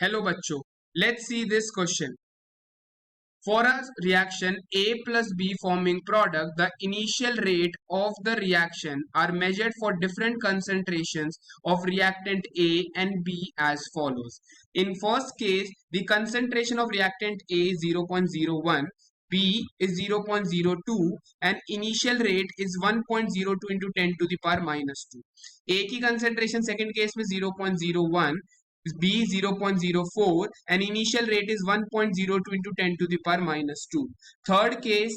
Hello बच्चों, let's see this question. For a reaction A plus B forming product, the initial rate of the reaction are measured for different concentrations of reactant A and B as follows. In first case, the concentration of reactant A is 0.01, B is 0.02 and initial rate is 1.02 into 10 to the power minus 2. A की concentration second case में 0.01, B 0.04 and initial rate is 1.02 into 10 to the power minus 2. Third case,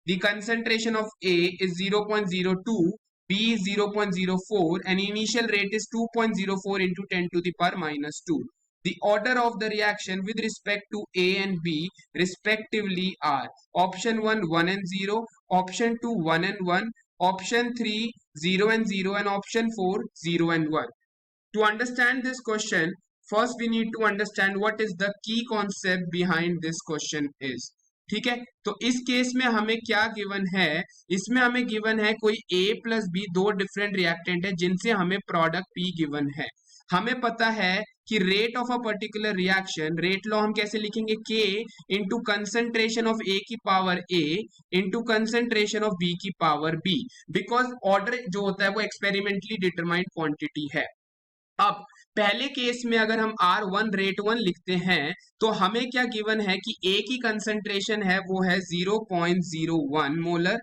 the concentration of A is 0.02, B is 0.04 and initial rate is 2.04 into 10 to the power minus 2. The order of the reaction with respect to A and B respectively are option 1 1 and 0, option 2 1 and 1, option 3 0 and 0 and option 4 0 and 1. To understand this question, first we need to understand what is the key concept behind this question is. ठीक है, तो इस case में हमें क्या given है, इसमें हमें गिवन है कोई A प्लस B दो डिफरेंट रिएक्टेंट है जिनसे हमें प्रोडक्ट P गिवन है. हमें पता है कि rate of a particular reaction, rate law हम कैसे लिखेंगे, K into concentration of A की power A into concentration of B की पावर B, बिकॉज ऑर्डर जो होता है वो एक्सपेरिमेंटली डिटरमाइंड क्वांटिटी है. अब पहले केस में अगर हम R1 रेट 1 लिखते हैं तो हमें क्या गिवन है कि A की कंसंट्रेशन है वो है 0.01 मोलर,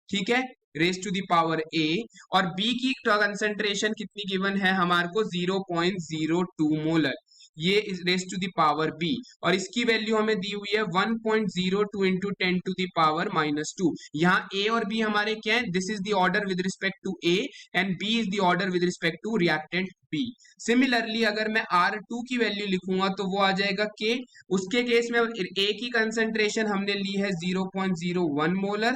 ठीक है, raise to the power A, और B की कंसंट्रेशन कितनी गिवन है हमारे को 0.02 मोलर, ये raise to the power B, और इसकी वैल्यू हमें दी हुई है 1.02 into 10 to the power minus 2. यहाँ A और B हमारे क्या है, this is the order with respect to A and B is the order with respect to reactant B. Similarly अगर मैं R2 की वैल्यू लिखूंगा तो वो आ जाएगा K. उसके केस में A की कंसंट्रेशन हमने ली है 0.01 मोलर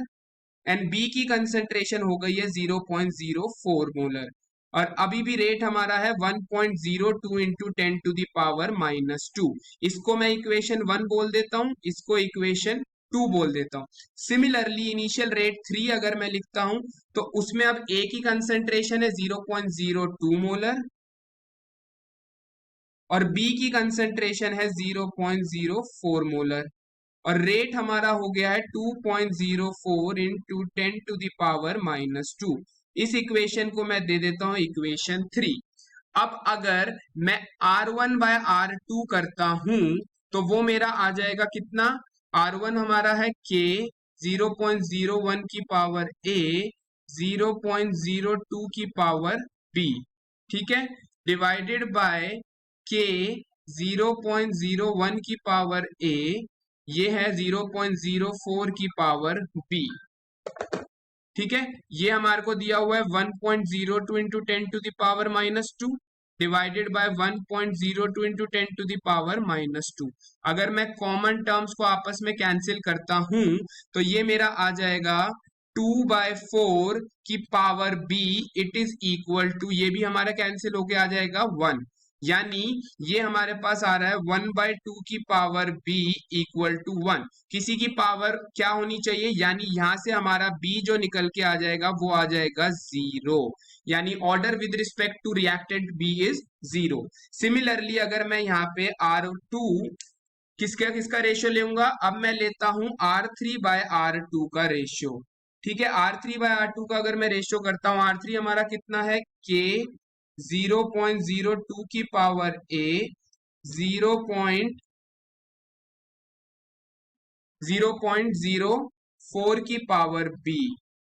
एंड B की कंसंट्रेशन हो गई है 0.04 मोलर, और अभी भी रेट हमारा है 1.02 into 10 to the power minus 2. इसको मैं इक्वेशन 1 बोल देता हूं, इसको इक्वेशन 2 बोल देता हूं. सिमिलरली इनिशियल रेट 3 अगर मैं लिखता हूं तो उसमें अब A की कंसंट्रेशन है 0.02 मोलर और B की कंसंट्रेशन है 0.04 मोलर, और रेट हमारा हो गया है 2.04 into 10 to the power minus 2. इस इक्वेशन को मैं दे देता हूं इक्वेशन 3. अब अगर मैं R1 बाय R2 करता हूं तो वो मेरा आ जाएगा कितना, R1 हमारा है K 0.01 की पावर A 0.02 की पावर B, ठीक है, डिवाइडेड बाय K 0.01 की पावर A, ये है 0.04 की पावर B, ठीक है. ये हमारे को दिया हुआ है 1.02 into 10 to the power minus 2 divided by 1.02 into 10 to the power minus 2. अगर मैं कॉमन टर्म्स को आपस में कैंसिल करता हूं तो ये मेरा आ जाएगा 2/4 की power B, it is equal to, ये भी हमारा कैंसिल होके आ जाएगा 1, यानी ये हमारे पास आ रहा है 1/2 की पावर B इक्वल टू 1. किसी की पावर क्या होनी चाहिए, यानी यहां से हमारा B जो निकल के आ जाएगा वो आ जाएगा 0, यानी order with respect to reactant B is 0. Similarly अगर मैं यहाँ पे R2 किसका रेशियो लूंगा, अब मैं लेता हूं R3 बाय R2 का रेशियो, ठीक है. R3 बाय R2 का अगर मैं रेशियो करता हूं, R3 हमारा कितना है K 0.02 की पावर A 0.04 की पावर B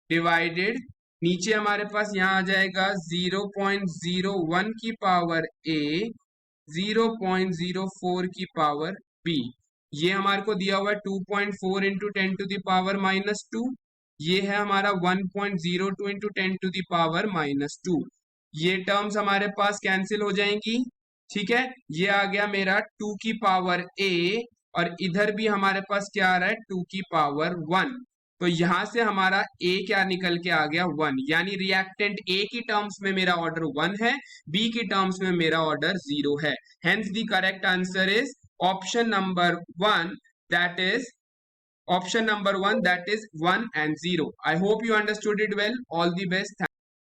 डिवाइडेड, नीचे हमारे पास यहाँ आ जाएगा 0.01 की पावर A 0.04 की पावर B. ये हमारे को दिया हुआ है 2.4 into 10 to the power minus 2, ये है हमारा 1.02 into 10 to the power minus 2. ये टर्म्स हमारे पास कैंसिल हो जाएंगी, ठीक है. ये आ गया मेरा 2 की पावर A और इधर भी हमारे पास क्या आ रहा है 2 की पावर 1, तो यहां से हमारा A क्या निकल के आ गया 1, यानी रिएक्टेंट A की टर्म्स में मेरा ऑर्डर 1 है, B की टर्म्स में मेरा ऑर्डर 0 है. Hence the correct answer is option number 1, that is option number 1, that is 1 and 0. I hope you understood it well. All the best.